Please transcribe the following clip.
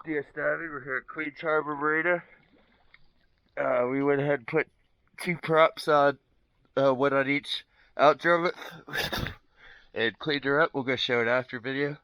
Diastati. We're here at Queens Harbor Marina. We went ahead and put 2 props on, one on each outdrum it, and cleaned her up. We'll go show an after video.